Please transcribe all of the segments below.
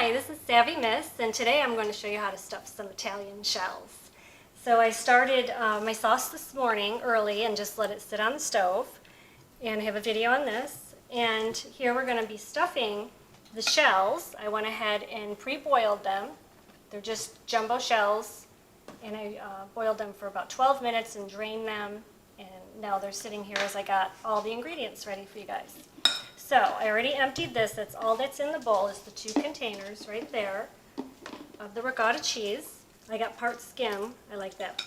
Hi, this is Savvy Miss, and today I'm going to show you how to stuff some Italian shells. So I started my sauce this morning early and just let it sit on the stove, and I have a video on this. And here we're going to be stuffing the shells. I went ahead and pre-boiled them. They're just jumbo shells, and I boiled them for about 12 minutes and drained them, and now they're sitting here as I got all the ingredients ready for you guys. So I already emptied this. That's all that's in the bowl is the 2 containers right there of the ricotta cheese. I got part skim. I like that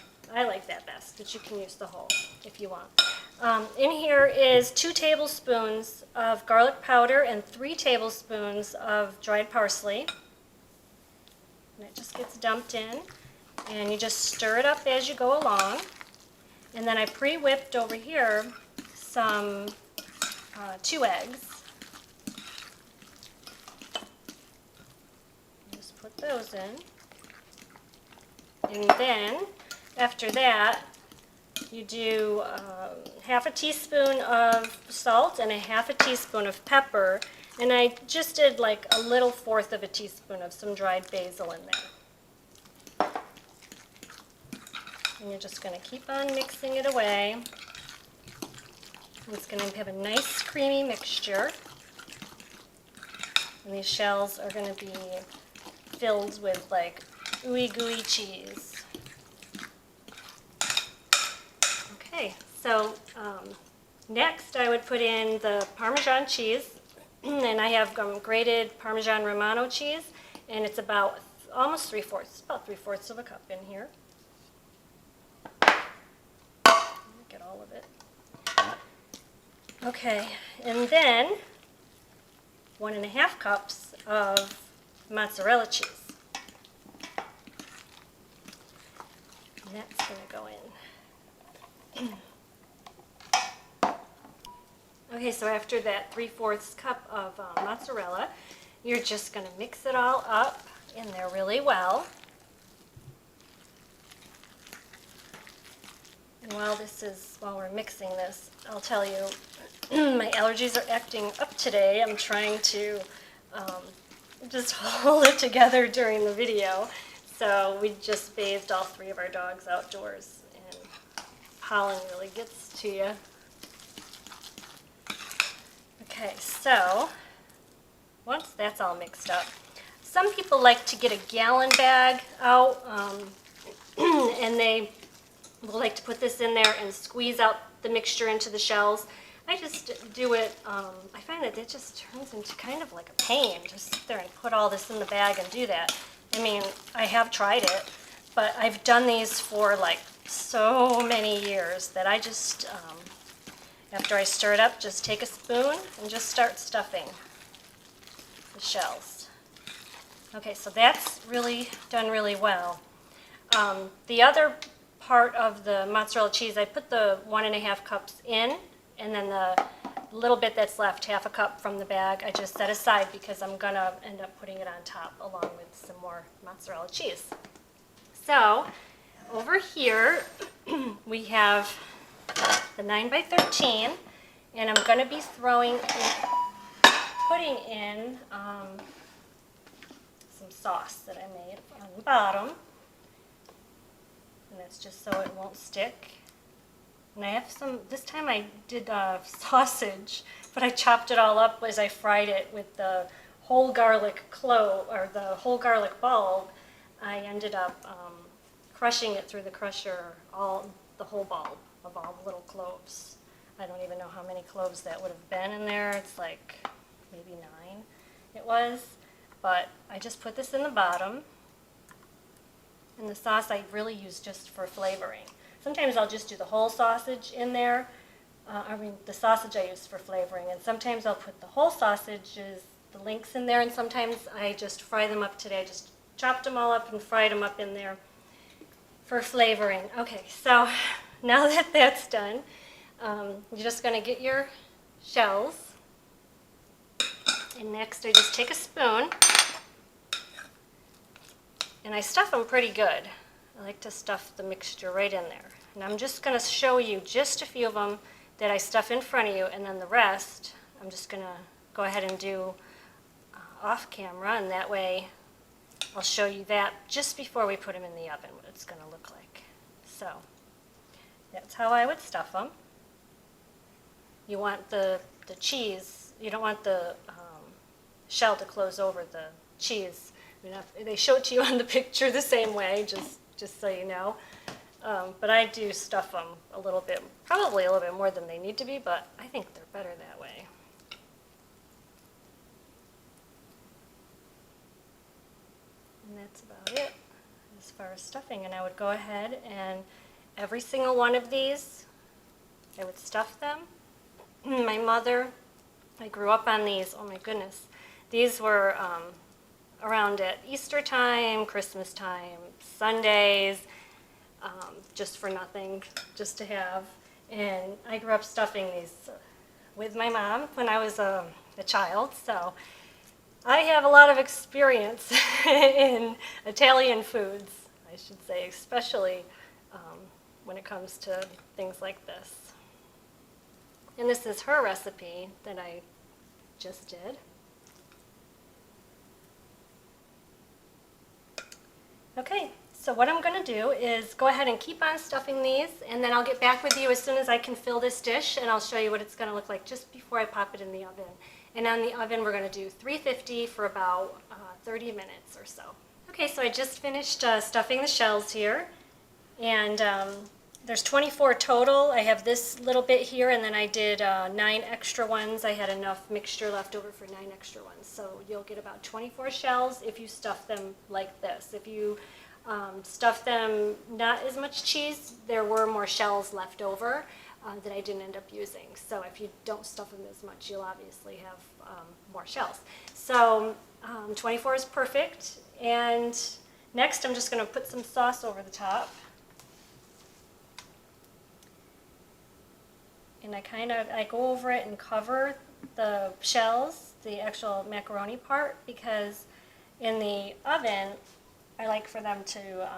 best, but you can use the whole if you want. In here is 2 tablespoons of garlic powder and 3 tablespoons of dried parsley. And it just gets dumped in, and you just stir it up as you go along. And then I pre-whipped over here some 2 eggs. Just put those in. And then, after that, you do half a teaspoon of salt and a half a teaspoon of pepper. And I just did like a little 1/4 of a teaspoon of some dried basil in there. And you're just going to keep on mixing it away. It's going to have a nice creamy mixture, and these shells are going to be filled with like ooey gooey cheese. Okay, so next I would put in the Parmesan cheese, and I have grated Parmesan Romano cheese, and it's about almost 3/4, about 3/4 of a cup in here. Get all of it. Okay, and then 1½ cups of mozzarella cheese. And that's going to go in. Okay, so after that 3/4 cup of mozzarella, you're just going to mix it all up in there really well. And while we're mixing this, I'll tell you, my allergies are acting up today. I'm trying to just hold it together during the video. So we just bathed all 3 of our dogs outdoors, and pollen really gets to you. Okay, so once that's all mixed up, some people like to get a gallon bag out, and they will like to put this in there and squeeze out the mixture into the shells. I just do it, I find that it just turns into kind of like a pain to sit there and put all this in the bag and do that. I mean, I have tried it, but I've done these for like so many years that I just, after I stir it up, just take a spoon and just start stuffing the shells. Okay, so that's really done really well. The other part of the mozzarella cheese, I put the 1½ cups in, and then the little bit that's left, ½ a cup from the bag, I just set aside because I'm going to end up putting it on top along with some more mozzarella cheese. So over here we have the 9x13, and I'm going to be putting in some sauce that I made on the bottom. And that's just so it won't stick. And I have some, this time I did sausage, but I chopped it all up as I fried it with the whole garlic clove, or the whole garlic bulb. I ended up crushing it through the crusher, the whole bulb of all the little cloves. I don't even know how many cloves that would have been in there. It's like maybe 9 it was. But I just put this in the bottom. And the sauce I really use just for flavoring. Sometimes I'll just do the whole sausage in there. The sausage I use for flavoring. And sometimes I'll put the whole sausages, the links in there, and sometimes I just fry them up today. I just chopped them all up and fried them up in there for flavoring. Okay, so now that that's done, you're just going to get your shells. And next I just take a spoon, and I stuff them pretty good. I like to stuff the mixture right in there. And I'm just going to show you just a few of them that I stuff in front of you, and then the rest I'm just going to go ahead and do off camera, and that way I'll show you that just before we put them in the oven, what it's going to look like. So that's how I would stuff them. You want the cheese, you don't want the shell to close over the cheese. I mean, they show it to you on the picture the same way, just so you know. But I do stuff them a little bit, probably a little bit more than they need to be, but I think they're better that way. And that's about it as far as stuffing. And I would go ahead and every single one of these, I would stuff them. My mother, I grew up on these, oh my goodness. These were around at Easter time, Christmas time, Sundays, just for nothing, just to have. And I grew up stuffing these with my mom when I was a child, so I have a lot of experience in Italian foods, I should say, especially when it comes to things like this. And this is her recipe that I just did. Okay, so what I'm going to do is go ahead and keep on stuffing these, and then I'll get back with you as soon as I can fill this dish, and I'll show you what it's going to look like just before I pop it in the oven. And on the oven, we're going to do 350 for about 30 minutes or so. Okay, so I just finished stuffing the shells here, and there's 24 total. I have this little bit here, and then I did 9 extra ones. I had enough mixture left over for 9 extra ones. So you'll get about 24 shells if you stuff them like this. If you stuff them not as much cheese, there were more shells left over that I didn't end up using. So if you don't stuff them as much, you'll obviously have more shells. So 24 is perfect. And next I'm just going to put some sauce over the top. And I go over it and cover the shells, the actual macaroni part, because in the oven, I like for them to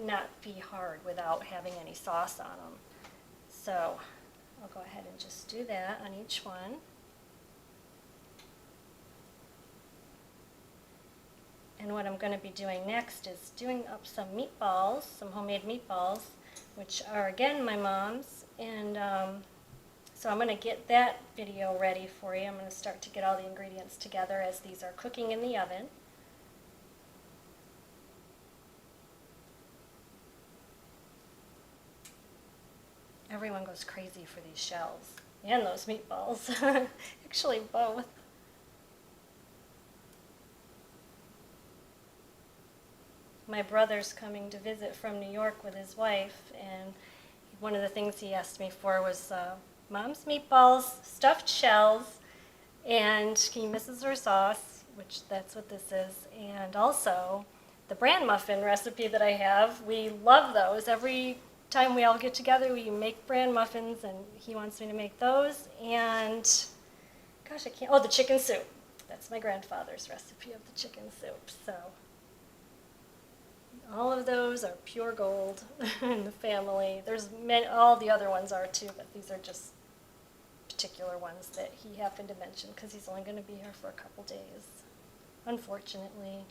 not be hard without having any sauce on them. So I'll go ahead and just do that on each one. And what I'm going to be doing next is doing up some meatballs, some homemade meatballs, which are again my mom's. And so I'm going to get that video ready for you. I'm going to start to get all the ingredients together as these are cooking in the oven. Everyone goes crazy for these shells and those meatballs. Actually, both. My brother's coming to visit from New York with his wife, and one of the things he asked me for was Mom's meatballs, stuffed shells, and he misses her sauce, which that's what this is, and also the bran muffin recipe that I have. We love those. Every time we all get together, we make bran muffins, and he wants me to make those. And gosh, I can't. Oh, the chicken soup. That's my grandfather's recipe of the chicken soup. So all of those are pure gold in the family. There's all the other ones are too, but these are just particular ones that he happened to mention because he's only going to be here for a couple days, unfortunately.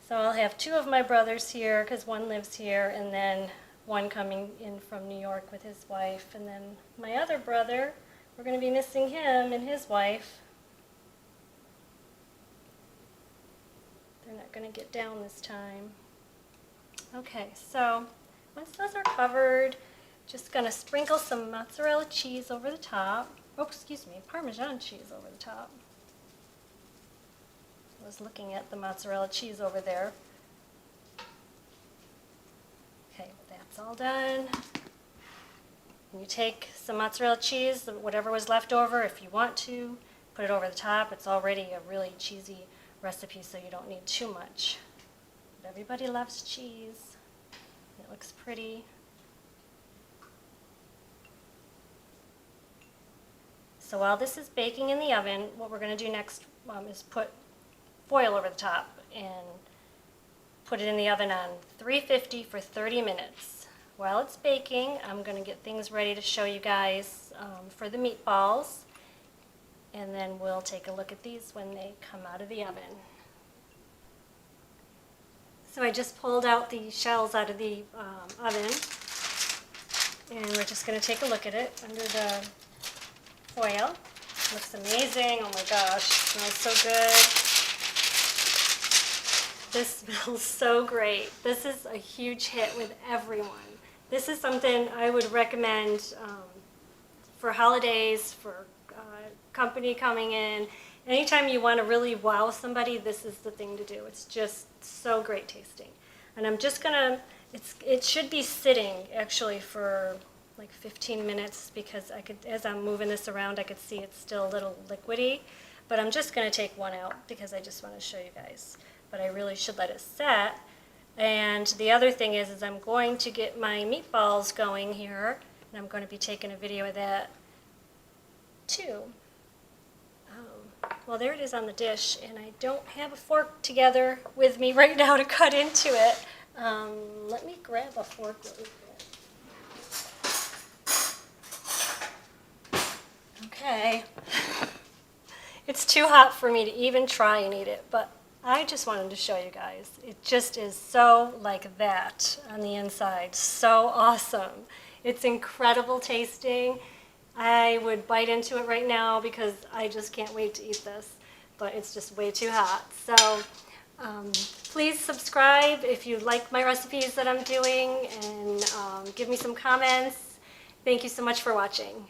So I'll have 2 of my brothers here because one lives here, and then one coming in from New York with his wife. And then my other brother, we're going to be missing him and his wife. They're not going to get down this time. Okay, so once those are covered, just going to sprinkle some mozzarella cheese over the top. Oh, excuse me, Parmesan cheese over the top. I was looking at the mozzarella cheese over there. Okay, that's all done. And you take some mozzarella cheese, whatever was left over, if you want to, put it over the top. It's already a really cheesy recipe, so you don't need too much. But everybody loves cheese. It looks pretty. So while this is baking in the oven, what we're going to do next is put foil over the top and put it in the oven on 350 for 30 minutes. While it's baking, I'm going to get things ready to show you guys for the meatballs. and then we'll take a look at these when they come out of the oven. So I just pulled out the shells out of the oven, and we're just going to take a look at it under the foil. Looks amazing. Oh my gosh, it smells so good. This smells so great. This is a huge hit with everyone. This is something I would recommend for holidays, for company coming in. Anytime you want to really wow somebody, this is the thing to do. It's just so great tasting. And I'm just gonna, it should be sitting actually for like 15 minutes because I could, as I'm moving this around, I could see it's still a little liquidy. But I'm just gonna take one out because I just want to show you guys. But I really should let it set. And the other thing is I'm going to get my meatballs going here, and I'm going to be taking a video of that too. Well, there it is on the dish, and I don't have a fork together with me right now to cut into it. Let me grab a fork really quick. Okay. It's too hot for me to even try and eat it, but I just wanted to show you guys. It just is so like that on the inside. So awesome. It's incredible tasting. I would bite into it right now because I just can't wait to eat this, but it's just way too hot. So please subscribe if you like my recipes that I'm doing, and give me some comments. Thank you so much for watching.